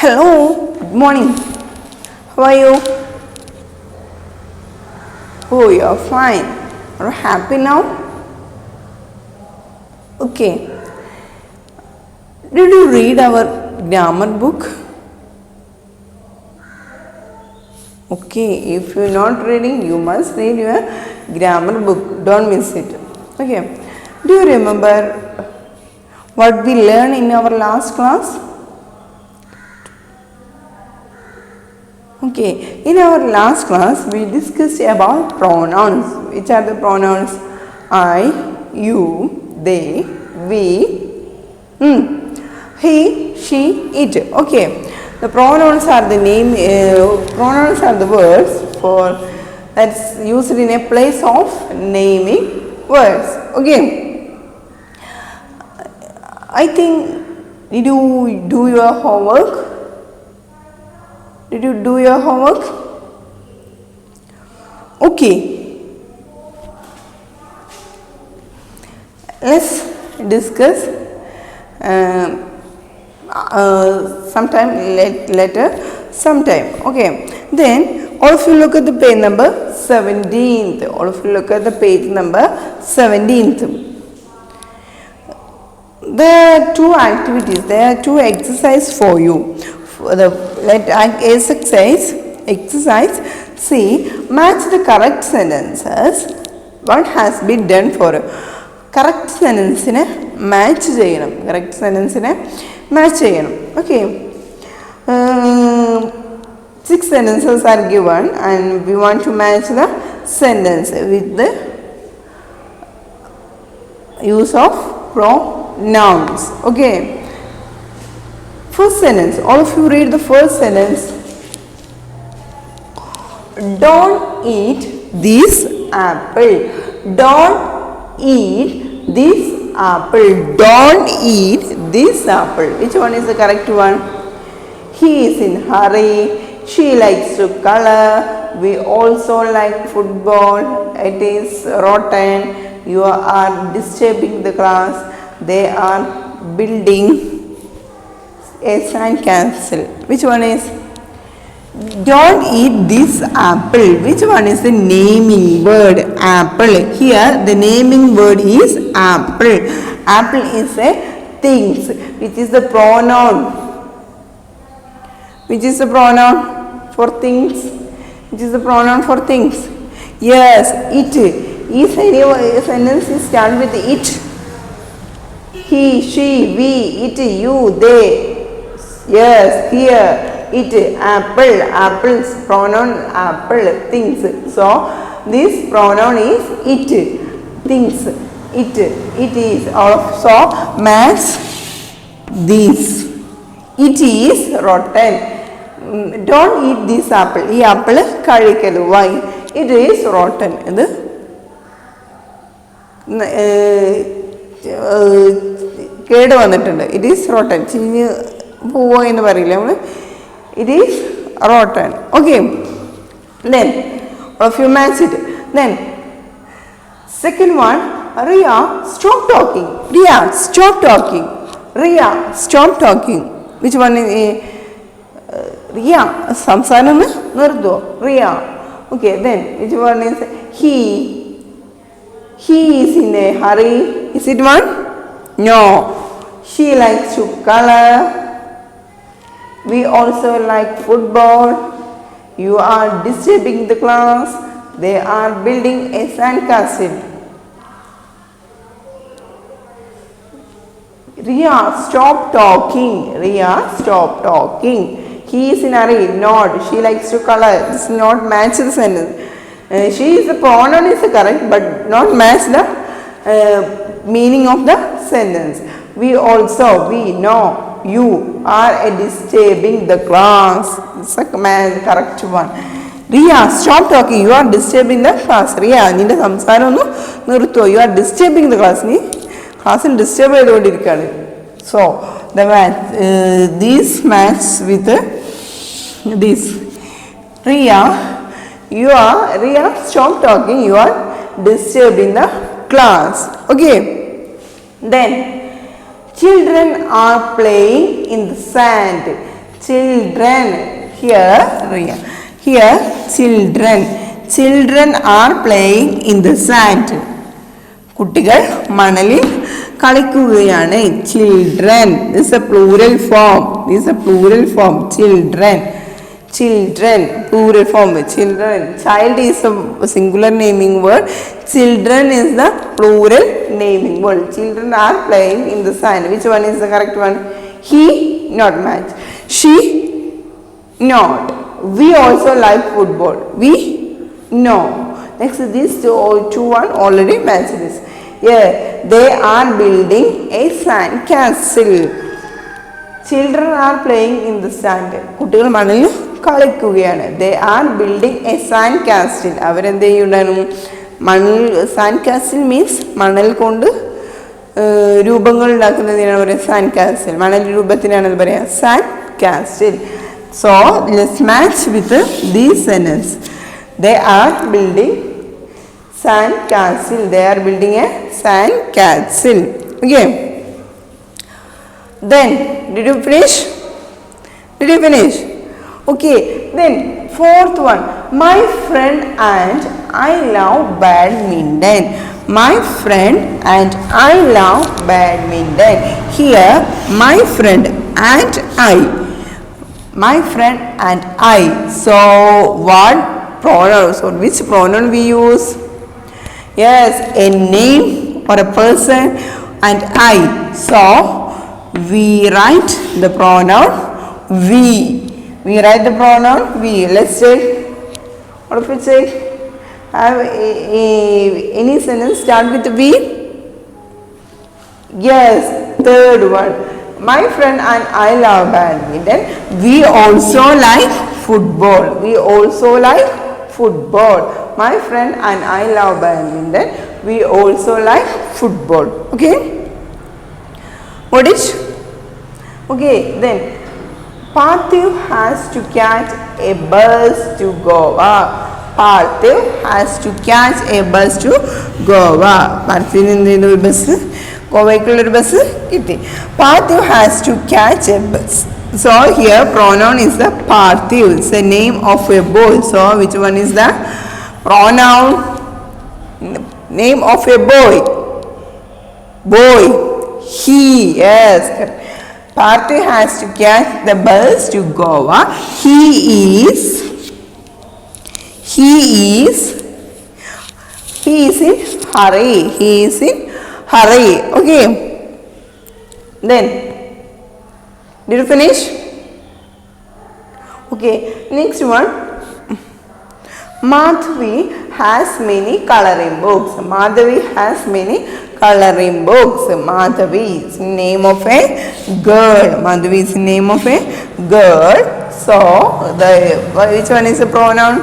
Hello, good morning. How are you? Oh, you're fine. Are you happy now? Okay. Did you read our grammar book? Okay, if you're not reading, you must read your grammar book. Don't miss it. Okay. Do you remember what we learned in our last class? Okay, in our last class we discussed about pronouns. Which are the pronouns? I, you, they, we, he, she, it. Okay, the pronouns are the pronouns are the words for that's used in a place of naming words. Okay, I think did you do your homework? Did you do your homework? Okay. Let's discuss sometime later, sometime. Okay. Then all of you look at the page number 17th. All of you look at the page number 17th. There are two activities. There are two exercises for you. Exercise C. Match the correct sentences. What has been done for correct sentence match ചെയ്യണം. Correct sentence match ചെയ്യണം. Okay. 6 sentences are given and we want to match the sentence with the use of pronouns. Okay. First sentence, all of you read the first sentence. Don't eat this apple. Don't eat this apple. Don't eat this apple. Which one is the correct one? He is in hurry. She likes to color. We also like football. It is rotten. You are disturbing the class. They are building a sandcastle. Which one is? Don't eat this apple. Which one is the naming word? Apple. Here the naming word is apple. Apple is a things. Which is the pronoun? Which is the pronoun for things? Which is the pronoun for things? Yes, it. Is any sentence is start with it? He, she, we, it, you, they. Yes, here it, apple, apples, pronoun apple, things. So this pronoun is it, things, it is. Also match this. It is rotten. Don't eat this apple. This apple കഴിക്കരുത്. Why? It is rotten. ഇത് കേട് വന്നിട്ടുണ്ട്. It is rotten. ചീഞ്ഞ് പോവോ എന്ന് പറയില്ല നമ്മൾ. It is rotten. Okay. Then all of you match it. Then second one, Riya, stop talking. Riya, stop talking. Riya, stop talking. Which one is Riya? സംസാരം നിർത്തുവോ? Riya. Okay. Then which one is he? He is in a hurry. Is it one? No. She likes to color. We also like football. You are disturbing the class. They are building a sandcastle. Riya, stop talking. Riya, stop talking. He is in a hurry. Not. She likes to color. This is not match the sentence. She is the pronoun is correct, but not match the meaning of the sentence. We also, we know, you are disturbing the class. It's a correct one. Riya, stop talking. You are disturbing the class. Riya, നിന്റെ സംസാരം ഒന്ന് നിർത്തുവോ? You are disturbing the class. നീ ക്ലാസ്സിൽ disturb ചെയ്തുകൊണ്ടിരിക്കുകയാണ്. So the match, this match with this. Riya, Riya, stop talking. You are disturbing the class. Okay. Then children are playing in the sand. children. Here children are playing in the sand. കുട്ടികൾ മണലിൽ കളിക്കുകയാണ്. children is a plural form children plural form. children, child is a singular naming word, children is the plural naming word. Children are playing in the sand. Which one is the correct one? He, not match. She, not. We also like football. We, no. Next, these two one already match this. Yeah, they are building a sand castle. Children are playing in the sand. കുട്ടികൾ മണലിൽ കളിക്കുകയാണ്. They are building a sand castle. അവരെന്ത് ചെയ്യുന്നു? മണൽ sand castle means മണൽ കൊണ്ട് രൂപങ്ങൾ ഉണ്ടാക്കുന്നതിനാണ് പറയുക sand castle. മണൽ രൂപത്തിനാണ് അത് പറയുക sand castle. So let's match with these sentence. They are building sand castle. They are building a sand castle. Okay. Then did you finish? Okay. Then fourth one. My friend and I love badminton. My friend and I love badminton. Here my friend and I. So what pronouns or which pronoun we use? Yes, a name or a person and I. So we write the pronoun we. Let's check. What if we check? Have any sentence start with V? Yes, third one. My friend and I love badminton. We also like football. My friend and I love badminton. We also like football. Okay. What is? Okay, then Parthiv has to catch a bus to Goa. Parthiv has to catch a bus to Goa. Parthiv in the bus. Govaikulla bus kitti. Parthiv has to catch a bus. So here pronoun is the Parthiv. It's the name of a boy. So which one is the pronoun? Name of a boy. He. Yes. Parthiv has to catch the bus to Goa. He is in hurry. Okay. Then did you finish? Okay. Next one. Madhavi has many coloring books. Madhavi is name of a girl. So which one is the pronoun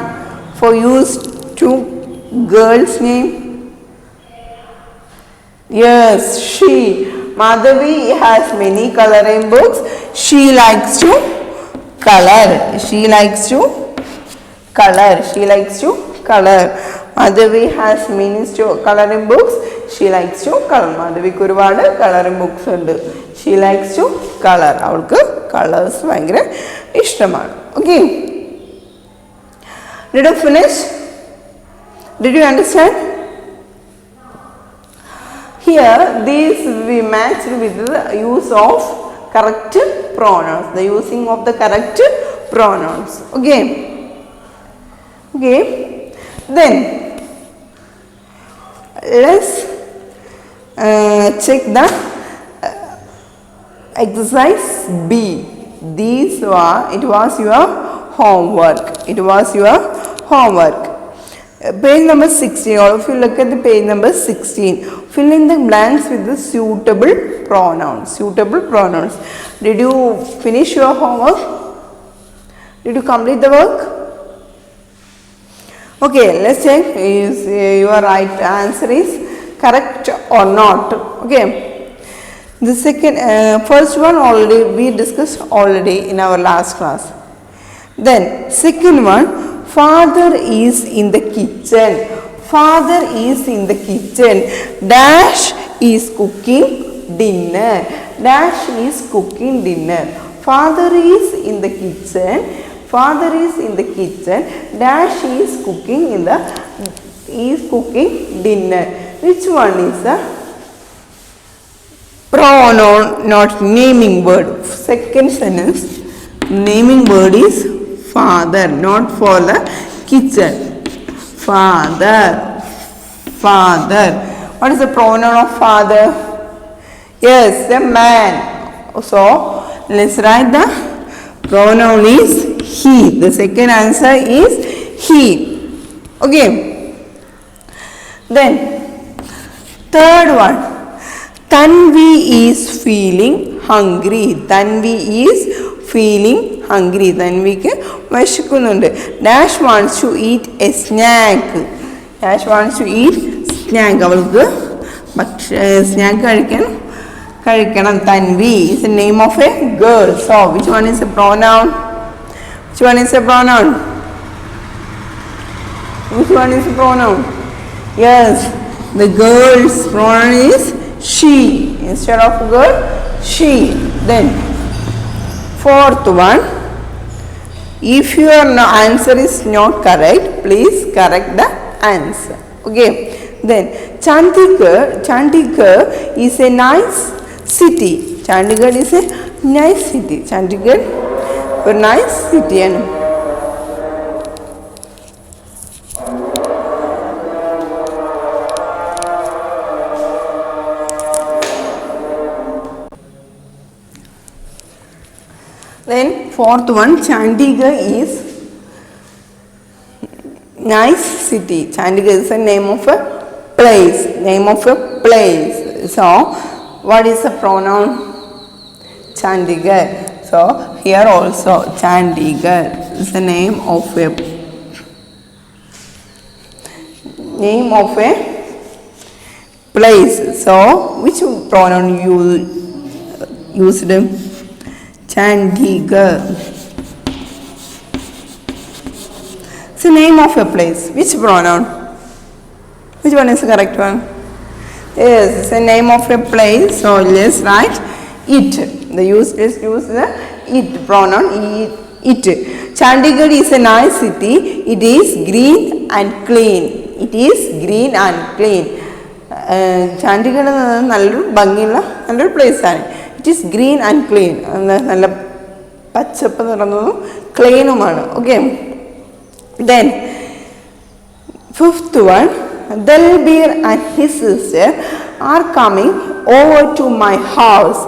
for use to girl's name? Yes, she. Madhavi has many coloring books. She likes to color. Madhavi has many coloring books. She likes to color. Madhavikku ഒരുപാട് coloring books ഉണ്ട്. She likes to color. അവൾക്ക് colors ഭയങ്കര ഇഷ്ടമാണ്. Okay. Did you finish? Did you understand? Here these we matched with the use of correct pronouns. The using of the correct pronouns. Okay. Then let's check the exercise B. It was your homework. Page number 16. All of you look at the page number 16. Fill in the blanks with the suitable pronouns. Did you finish your homework? Did you complete the work? Okay, let's check is your right answer is correct or not. Okay. The first one already we discussed already in our last class. Then second one, father is in the kitchen. Dash is cooking dinner. Father is in the kitchen. Father is in the kitchen. Dash is cooking dinner. Which one is the pronoun, not naming word? Second sentence, naming word is father, not for the kitchen. Father. What is the pronoun of father? Yes, the man. So let's write the pronoun is he. The second answer is he. Okay. Then third one, Tanvi is feeling hungry. Tanvi is feeling hungry. Tanviക്ക് വിശക്കുന്നുണ്ട്. Dash wants to eat a snack. Dash wants to eat snack. അവൾക്ക് snack കഴിക്കണം. Tanvi is the name of a girl. So which one is a pronoun? Which one is a pronoun? Which one is a pronoun? Yes, the girl's pronoun is she. Instead of girl, she. Then fourth one, if your answer is not correct, please correct the answer. Okay. Then Chandigarh is a nice city. Chandigarh is a nice city. Chandigarh a nice city. Then fourth one, Chandigarh is nice city. Chandigarh is the name of a place. So what is the pronoun? Chandigarh. So here also Chandigarh is the name of a place. So which pronoun you used? Chandigarh. It's the name of a place. Which pronoun? Which one is the correct one? Yes, it's the name of a place. So let's write it. Let's use the it pronoun. It. Chandigarh is a nice city. It is green and clean. Chandigarh നല്ലൊരു ഭംഗിയുള്ള നല്ലൊരു place ആണ്. It is green and clean. നല്ല പച്ചപ്പ് നിറഞ്ഞതും ക്ലീനുമാണ്. Okay. Then fifth one, Dalbir and his sister are coming over to my house.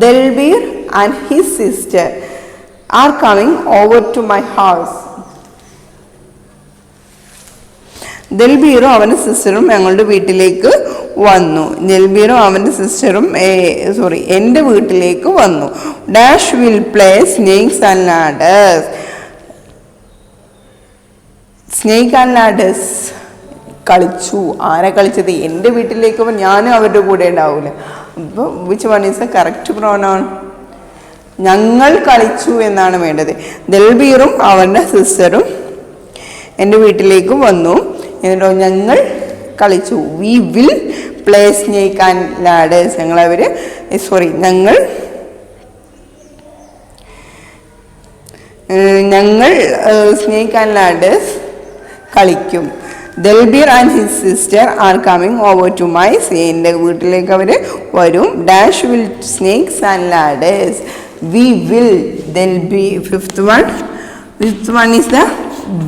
Dalbir and his sister are coming over to my house. ദൽബീറും അവൻ്റെ സിസ്റ്ററും ഞങ്ങളുടെ വീട്ടിലേക്ക് വന്നു. ദൽബീറും അവൻ്റെ സിസ്റ്ററും എൻ്റെ വീട്ടിലേക്ക് വന്നു. Dash will play snakes and ladders. Snake and ladders കളിച്ചു. ആരാ കളിച്ചത്? എൻ്റെ വീട്ടിലേക്ക് ഞാനും അവരുടെ കൂടെ ഉണ്ടാവില്ല. അപ്പോൾ which one is A correct pronoun? ഞങ്ങൾ കളിച്ചു എന്നാണ് വേണ്ടത്. ദൽബീറും അവൻ്റെ സിസ്റ്ററും എൻ്റെ വീട്ടിലേക്ക് വന്നു. എന്നിട്ടോ ഞങ്ങൾ കളിച്ചു. We will play snake and ladders. ഞങ്ങൾ സ്നേക്ക് ആൻഡ് ലാഡേഴ്സ് കളിക്കും. Dalbir and his sister are coming over to my. എൻ്റെ വീട്ടിലേക്ക് അവർ വരും. Dash will snakes and ladders. We will. Fifth one is the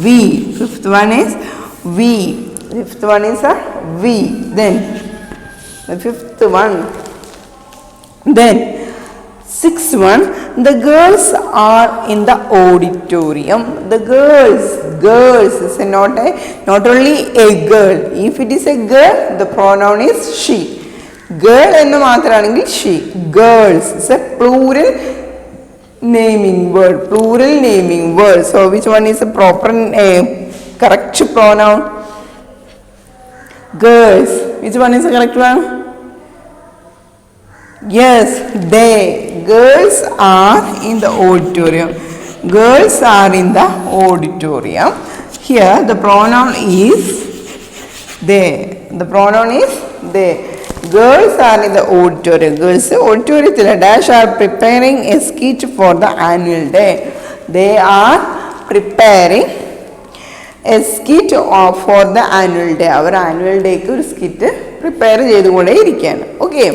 we. Fifth one is a we. Then the fifth one. Then sixth one, the girls are in the auditorium. The girls is not only a girl. If it is a girl, the pronoun is she. Girl ennu maathranengil she. Girls is a plural naming word. So which one is a proper correct pronoun? Girls. Which one is the correct one? Yes, they. Girls are in the auditorium. Girls are in the auditorium. Here the pronoun is they. The pronoun is they. Girls are in the auditorium. Girls auditorium dash are preparing a skit for the annual day. They are preparing a skit for the annual day. Our annual day ku skit prepare ചെയ്തുകൊണ്ടേ ഇരിക്കുകയാണ്. Okay.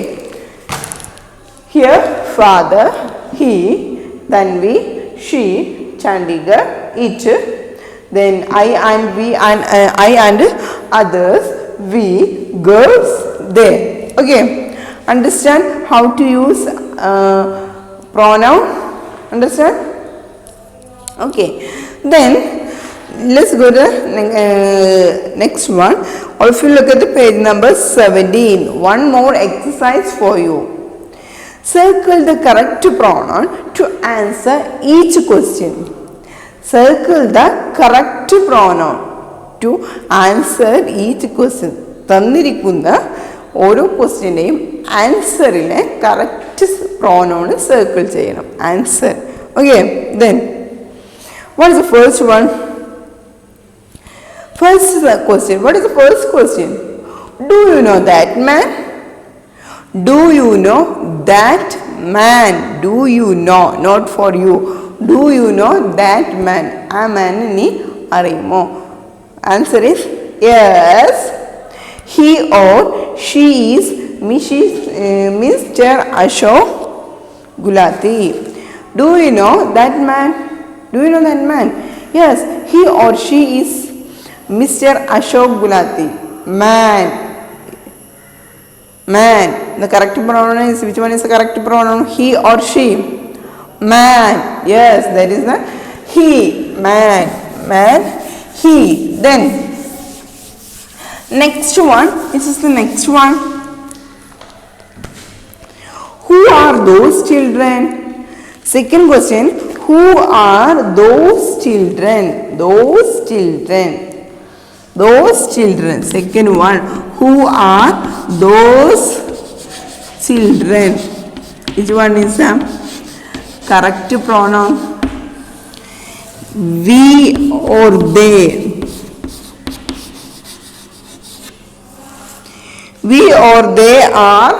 Here father, he, Tanvi, she, Chandigarh, it, then I and we and I and others, we, girls, they. Okay, understand how to use pronoun? Understand? Okay, then let's go to next one. Or if you look at the page number 17, one more exercise for you. Circle the correct pronoun to answer each question. Circle the correct pronoun to answer each question. തന്നിരിക്കുന്ന ഓരോ ക്വസ്റ്റ്യൻ്റെയും ആൻസറിനെ correct pronoun circle ചെയ്യണം. Answer. Okay, then what is the first one? First question. What is the first question? Do you know that man? Do you know that man? Do you know? Not for you. Do you know that man? A man ni arimo. Answer is yes. He or she is Mr. Ashok Gulati. Do you know that man? Do you know that man? Yes, he or she is Mr. Ashok Gulati. Man. Man. The correct pronoun is, which one is the correct pronoun? He or she? Man. Yes, that is the he. Man. Man. He. Then next one. This is the next one. Who are those children? Second question. Who are those children? Those children. Those children. Second one. Who are those children? Which one is the correct pronoun? We or they? We or they are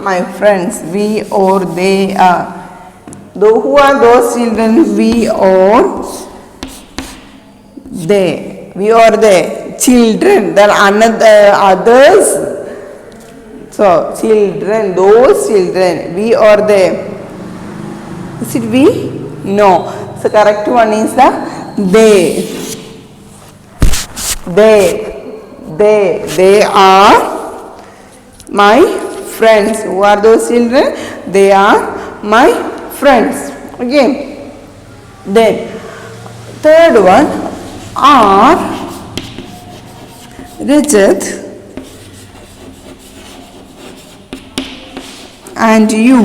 my friends. We or they are. Though who are those children? We or they. We or they. Children. There are another others. So children. Those children. We or they. Is it we? No. So correct one is the they. They are my friends. Who are those children? They are my friends. Okay. Then third one. Are Rajat and you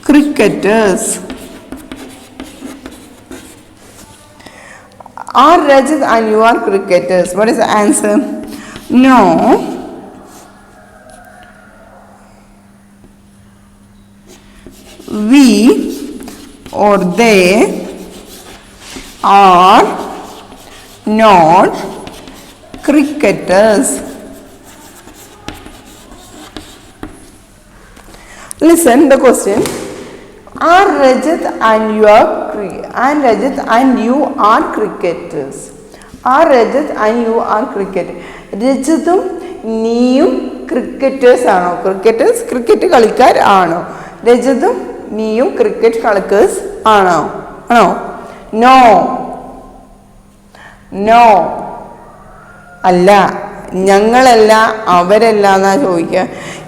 cricketers? Are Rajat and you are cricketers? What is the answer? No. We or they are not cricketers. Listen the question. Are Rajat and you are cricketers? Are Rajat and you are cricketers? രജതും നീയും cricketers ആണോ? Cricketers cricket കളിക്കാർ ആണോ? രജതും നീയും cricket കളിക്കേഴ്സ് ആണോ? ആണോ? No. No. അല്ല, ഞങ്ങളല്ല, അവരല്ല എന്നാ ചോദിക്കുക.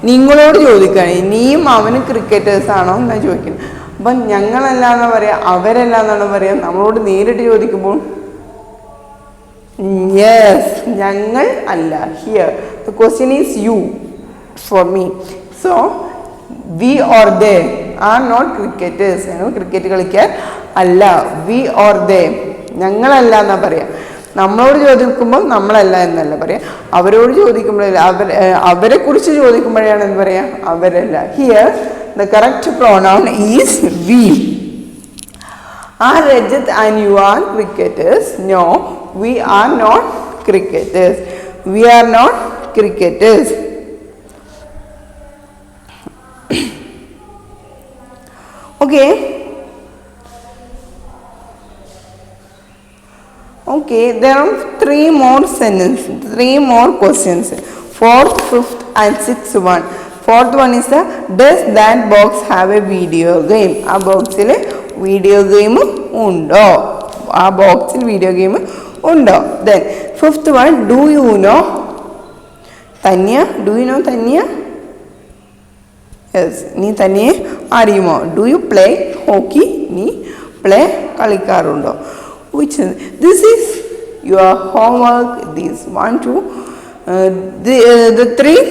നിങ്ങളോട് ചോദിക്കുകയാണ്, നീയും അവനും ക്രിക്കറ്റേഴ്സ് ആണോ എന്നാ ചോദിക്കുന്നത്. അപ്പം ഞങ്ങളല്ല എന്നാ പറയാ, അവരല്ല എന്നാണ് പറയാ. നമ്മളോട് നേരിട്ട് ചോദിക്കുമ്പോൾ യെസ്, ഞങ്ങൾ അല്ല. Here the question is you for me. So we or they are not cricketers. ഞങ്ങൾ ക്രിക്കറ്റ് കളിക്കാൻ അല്ല. വി ഓർ ദേ, ഞങ്ങളല്ല എന്നാ പറയാം. നമ്മളോട് ചോദിക്കുമ്പോൾ നമ്മളല്ല എന്നല്ല പറയാം. അവരോട് ചോദിക്കുമ്പോഴല്ല, അവരെ കുറിച്ച് ചോദിക്കുമ്പോഴാണ് എന്ന് പറയാം, അവരല്ല. Here the correct pronoun is we. Are Rajat and you are cricketers? No, we are not cricketers. We are not cricketers. Okay. Okay, there are three more sentences, three more questions. Fourth, fifth, and sixth one. Fourth one is the does that box have a video game? ആ ബോക്സിൽ video game ഉണ്ടോ? ആ ബോക്സിൽ video game ഉണ്ടോ? Then fifth one, do you know Tanya? Do you know Tanya? Yes, നീ തനിയെ അറിയുമോ? Do you play hockey? നീ play കളിക്കാറുണ്ടോ? Which this is your homework. These 1, 2, the three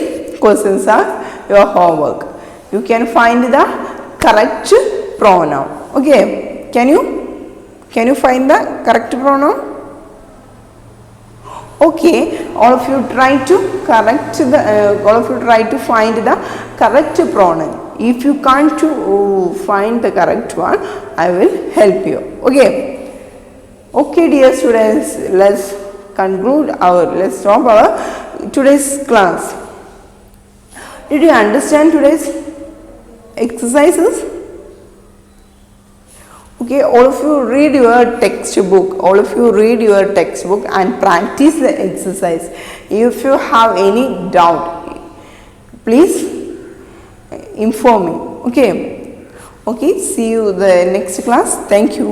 questions are your homework. You can find the correct pronoun. Okay, can you find the correct pronoun? Okay, all of you try to find the correct pronoun. If you can't find the correct one, I will help you. Okay, dear students, let's stop our today's class. Did you understand today's exercises? Okay, all of you read your textbook and practice the exercise. If you have any doubt, please inform me. Okay, see you the next class. Thank you.